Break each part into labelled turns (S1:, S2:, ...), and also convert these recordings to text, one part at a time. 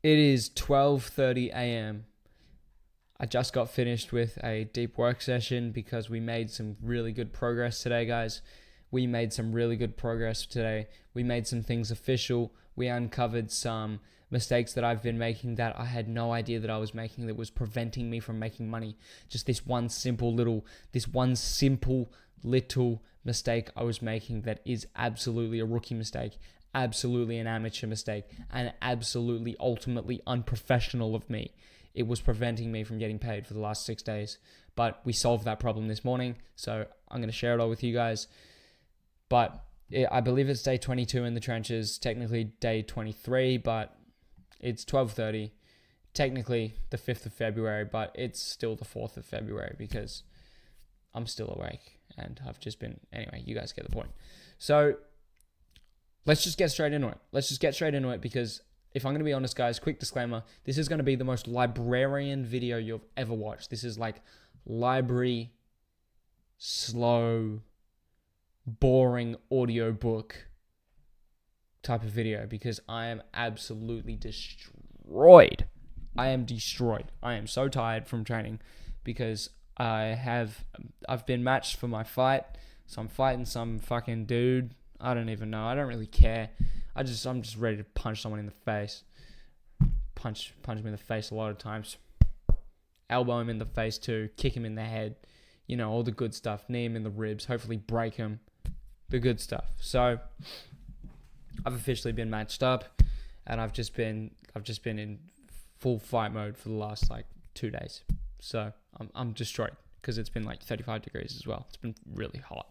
S1: It is 12:30 a.m. I just got finished with a deep work session because we made some really good progress today, guys. We made some really good progress today. We made some things official. We uncovered some mistakes that I've been making that I had no idea that I was making, that was preventing me from making money. Just this one simple little mistake I was making that is absolutely a rookie mistake, absolutely an amateur mistake, and absolutely ultimately unprofessional of me. It was preventing me from getting paid for the last 6 days. But we solved that problem this morning, so I'm going to share it all with you guys. But I believe it's day 22 in the trenches, technically day 23, but it's 12:30. Technically the 5th of February, but it's still the 4th of February because I'm still awake and I've just been... Anyway, you guys get the point. So let's just get straight into it. Because if I'm going to be honest, guys, quick disclaimer, this is going to be the most librarian video you've ever watched. This is like library, slow, boring audiobook type of video because I am absolutely destroyed. I am destroyed. I am so tired from training because I've been matched for my fight. So I'm fighting some fucking dude. I don't even know. I don't really care. I'm just ready to punch someone in the face. Punch him in the face a lot of times. Elbow him in the face too. Kick him in the head. You know, all the good stuff. Knee him in the ribs. Hopefully break him. The good stuff. So I've officially been matched up, and I've just been in full fight mode for the last 2 days. So I'm destroyed because it's been 35 degrees as well. It's been really hot.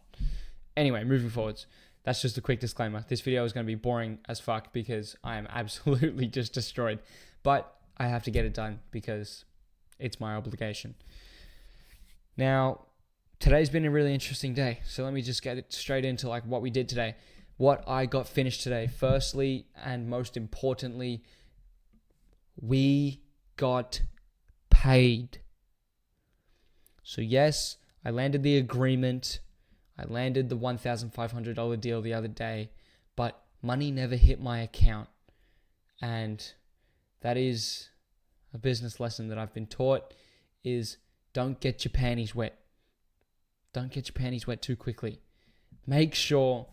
S1: Anyway, moving forwards. That's just a quick disclaimer. This video is going to be boring as fuck because I am absolutely just destroyed. But I have to get it done because it's my obligation. Now, today's been a really interesting day. So let me just get it straight into what we did today. What I got finished today. Firstly, and most importantly, we got paid. So yes, I landed the agreement. I landed the $1,500 deal the other day, but money never hit my account. And that is a business lesson that I've been taught is don't get your panties wet. Don't get your panties wet too quickly. Make sure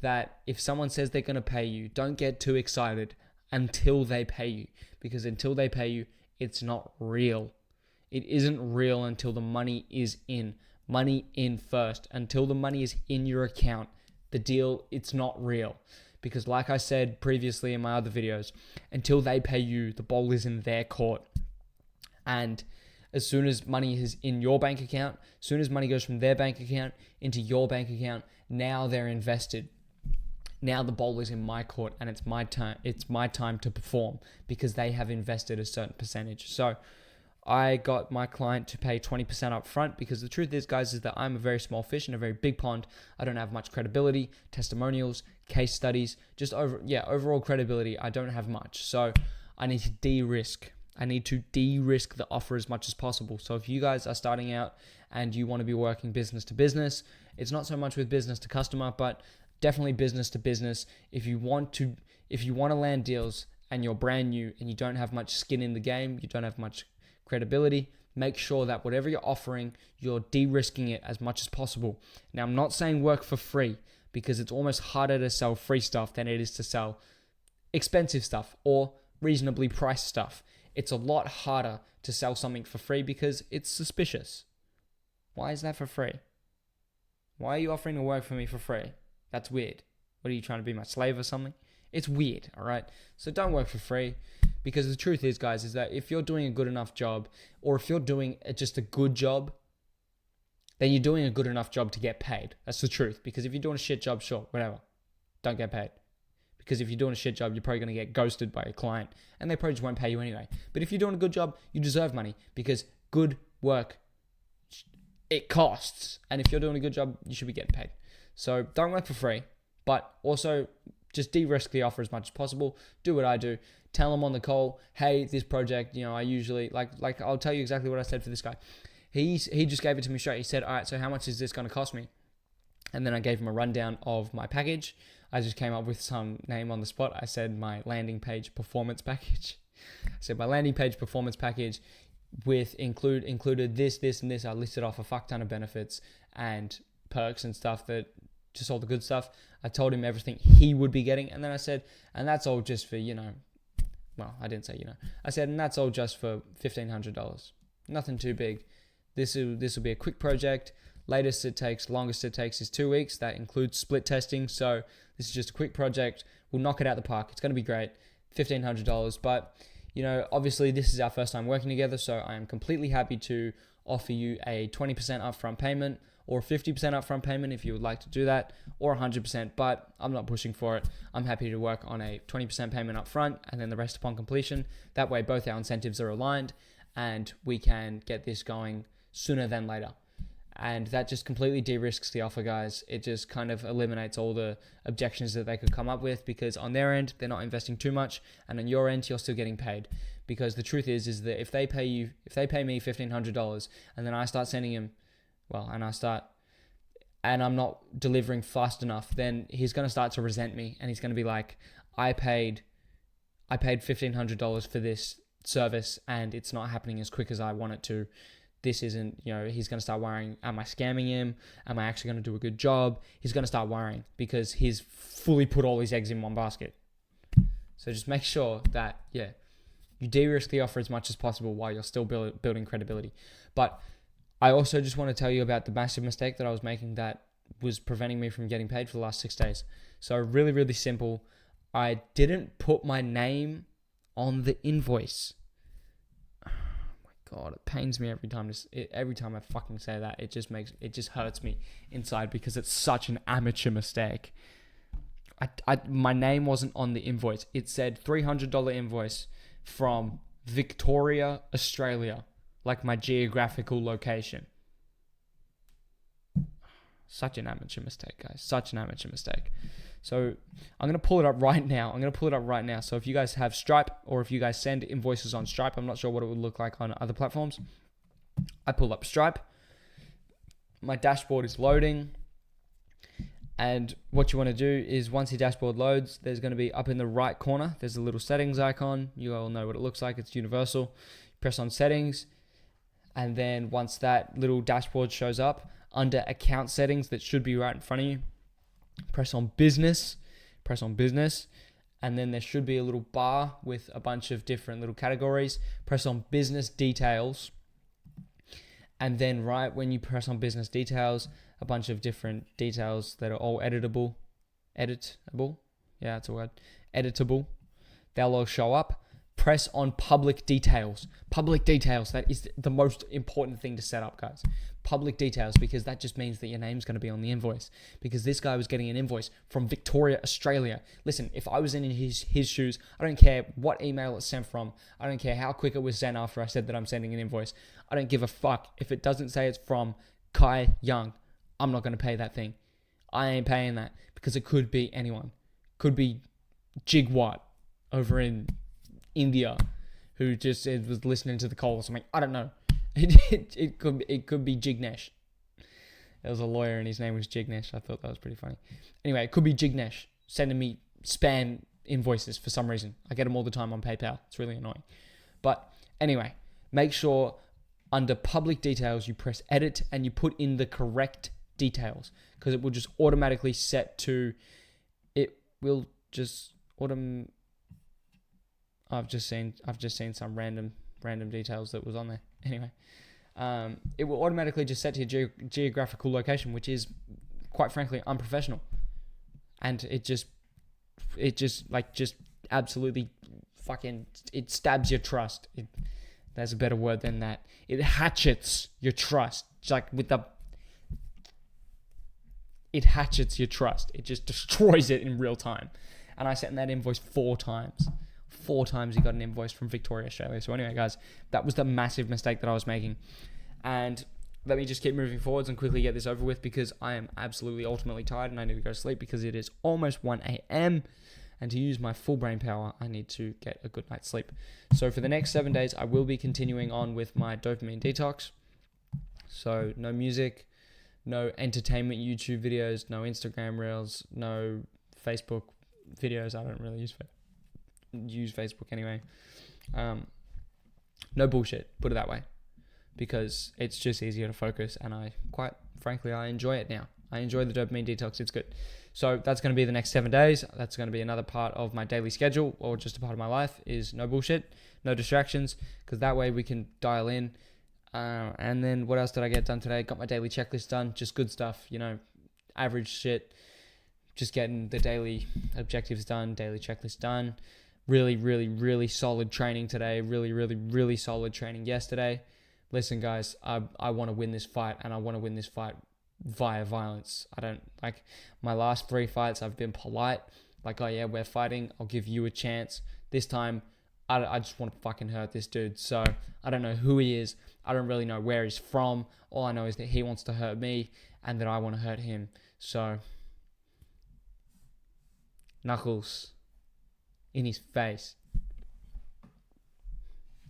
S1: that if someone says they're going to pay you, don't get too excited until they pay you. Because until they pay you, it's not real. It isn't real until the money is in. Money in first. Until the money is in your account, the deal, it's not real. Because like I said previously in my other videos, until they pay you, the ball is in their court. And as soon as money is in your bank account, as soon as money goes from their bank account into your bank account, now they're invested. Now the ball is in my court and it's my time. It's my time to perform because they have invested a certain percentage. So I got my client to pay 20% up front because the truth is, guys, is that I'm a very small fish in a very big pond. I don't have much credibility, testimonials, case studies, overall credibility. I don't have much. So I need to de-risk. I need to de-risk the offer as much as possible. So if you guys are starting out and you want to be working business to business, it's not so much with business to customer, but definitely business to business. If you want to land deals and you're brand new and you don't have much skin in the game, you don't have much credibility, make sure that whatever you're offering, you're de-risking it as much as possible. Now, I'm not saying work for free because it's almost harder to sell free stuff than it is to sell expensive stuff or reasonably priced stuff. It's a lot harder to sell something for free because it's suspicious. Why is that for free? Why are you offering to work for me for free? That's weird. What are you trying to be, my slave or something? It's weird, all right? So don't work for free. Because the truth is, guys, is that if you're doing a good enough job, or if you're doing just a good job, then you're doing a good enough job to get paid. That's the truth. Because if you're doing a shit job, sure, whatever. Don't get paid. Because if you're doing a shit job, you're probably going to get ghosted by a client, and they probably just won't pay you anyway. But if you're doing a good job, you deserve money. Because good work, it costs. And if you're doing a good job, you should be getting paid. So don't work for free, but also just de-risk the offer as much as possible. Do what I do. Tell them on the call, hey, this project, I usually, I'll tell you exactly what I said for this guy. He just gave it to me straight. He said, all right, so how much is this going to cost me? And then I gave him a rundown of my package. I just came up with some name on the spot. I said my landing page performance package. I said my landing page performance package with included this, and this. I listed off a fuck ton of benefits and perks and stuff, that just all the good stuff. I told him everything he would be getting, and then I said, and that's all just for, well, I didn't say, I said, and that's all just for $1,500. Nothing too big. This will be a quick project. Longest it takes is 2 weeks. That includes split testing. So this is just a quick project. We'll knock it out the park. It's going to be great. $1,500. But, obviously this is our first time working together. So I am completely happy to offer you a 20% upfront payment, or 50% upfront payment if you would like to do that, or 100%. But I'm not pushing for it. I'm happy to work on a 20% payment upfront and then the rest upon completion. That way both our incentives are aligned and we can get this going sooner than later. And that just completely de-risks the offer, guys. It just kind of eliminates all the objections that they could come up with, because on their end, they're not investing too much, and on your end, you're still getting paid. Because the truth is that if they pay me $1,500, and then I start sending him, and I'm not delivering fast enough, then he's going to start to resent me, and he's going to be like, I paid $1,500 for this service, and it's not happening as quick as I want it to. This isn't, he's going to start worrying, am I scamming him? Am I actually going to do a good job? He's going to start worrying because he's fully put all his eggs in one basket. So just make sure that, you de-risk the offer as much as possible while you're still building credibility. But I also just want to tell you about the massive mistake that I was making that was preventing me from getting paid for the last 6 days. So really, really simple. I didn't put my name on the invoice. God, it pains me every time I fucking say that. It just hurts me inside because it's such an amateur mistake. My name wasn't on the invoice. It said $300 invoice from Victoria, Australia, like my geographical location. Such an amateur mistake, guys. Such an amateur mistake. So I'm going to pull it up right now. So if you guys have Stripe, or if you guys send invoices on Stripe, I'm not sure what it would look like on other platforms. I pull up Stripe. My dashboard is loading. And what you want to do is, once your dashboard loads, there's going to be up in the right corner, there's a little settings icon. You all know what it looks like. It's universal. Press on settings. And then once that little dashboard shows up, under account settings, that should be right in front of you, press on business, and then there should be a little bar with a bunch of different little categories. Press on business details, and then right when you press on business details, a bunch of different details that are all editable, they'll all show up. Press on public details. That is the most important thing to set up, guys. Public details, because that just means that your name's going to be on the invoice. Because this guy was getting an invoice from Victoria, Australia. Listen, if I was in his shoes, I don't care what email it's sent from. I don't care how quick it was sent after I said that I'm sending an invoice. I don't give a fuck. If it doesn't say it's from Kai Young, I'm not going to pay that thing. I ain't paying that, because it could be anyone. Could be Jigwat over in India, who just was listening to the call or something. I don't know. It could be Jignesh. There was a lawyer and his name was Jignesh. I thought that was pretty funny. Anyway, it could be Jignesh sending me spam invoices for some reason. I get them all the time on PayPal. It's really annoying. But anyway, make sure under public details you press edit and you put in the correct details, because it will just automatically set to. It will just I've just seen some random details that was on there. Anyway, it will automatically just set to your geographical location, which is, quite frankly, unprofessional. And it just absolutely fucking, it stabs your trust. There's a better word than that. It hatchets your trust. It hatchets your trust. It just destroys it in real time. And I sent that invoice 4 times. 4 times he got an invoice from Victoria, Australia. So anyway, guys, that was the massive mistake that I was making. And let me just keep moving forwards and quickly get this over with, because I am absolutely ultimately tired and I need to go to sleep, because it is almost 1 a.m. And to use my full brain power, I need to get a good night's sleep. So for the next 7 days, I will be continuing on with my dopamine detox. So no music, no entertainment YouTube videos, no Instagram Reels, no Facebook videos. I don't really use use Facebook anyway. No bullshit, put it that way, because it's just easier to focus, and quite frankly, I enjoy it now. I enjoy the dopamine detox. It's good. So that's going to be the next 7 days. That's going to be another part of my daily schedule, or just a part of my life, is no bullshit, no distractions, because that way we can dial in. And then what else did I get done today? Got my daily checklist done. Just good stuff, average shit. Just getting the daily objectives done, daily checklist done. Really, really, really solid training today. Really, really, really solid training yesterday. Listen, guys, I want to win this fight, and I want to win this fight via violence. I don't like my last 3 fights. I've been polite, like, oh yeah, we're fighting, I'll give you a chance. This time, I just want to fucking hurt this dude. So I don't know who he is. I don't really know where he's from. All I know is that he wants to hurt me, and that I want to hurt him. So knuckles in his face.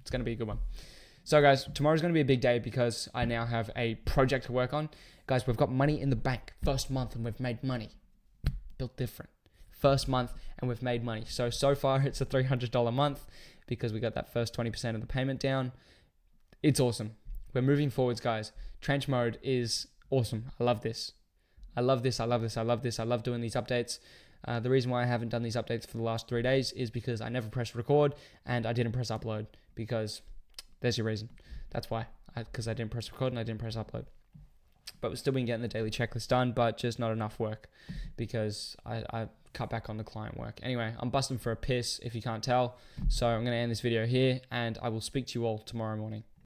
S1: It's going to be a good one. So guys, tomorrow's going to be a big day because I now have a project to work on. Guys, we've got money in the bank. First month and we've made money. Built different. First month and we've made money. So far it's a $300 month because we got that first 20% of the payment down. It's awesome. We're moving forwards, guys. Trench mode is awesome. I love this. I love this. I love this. I love this. I love doing these updates. The reason why I haven't done these updates for the last 3 days is because I never pressed record and I didn't press upload, because there's your reason. That's why. Because I didn't press record and I didn't press upload. But we've still been getting the daily checklist done, but just not enough work because I cut back on the client work. Anyway, I'm busting for a piss if you can't tell. So I'm going to end this video here, and I will speak to you all tomorrow morning.